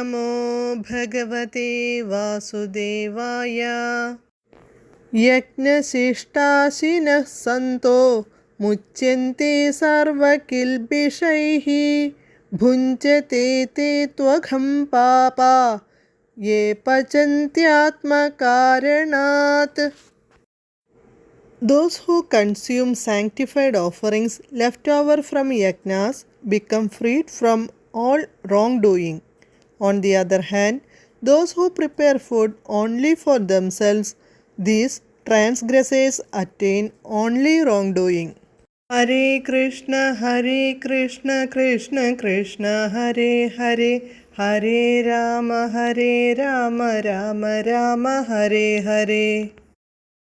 നമോ ഭഗവതേ വാസുദേവായ. യജ്ഞശിഷ്ടാശിനഃ സന്തോ മുച്യന്തെ സർവകിൽബിഷൈഃ ഭുഞ്ജത്തെ തേ ത്വഘം പാപാ യേ പചന്ത്യാത്മകാരണാത്. Those who consume sanctified offerings left over from yajnas become freed from all wrongdoing. On the other hand, those who prepare food only for themselves, these transgressors attain only wrongdoing. Hare Krishna, Krishna Krishna, Hare Hare, Hare Rama, Rama Rama, Hare Hare.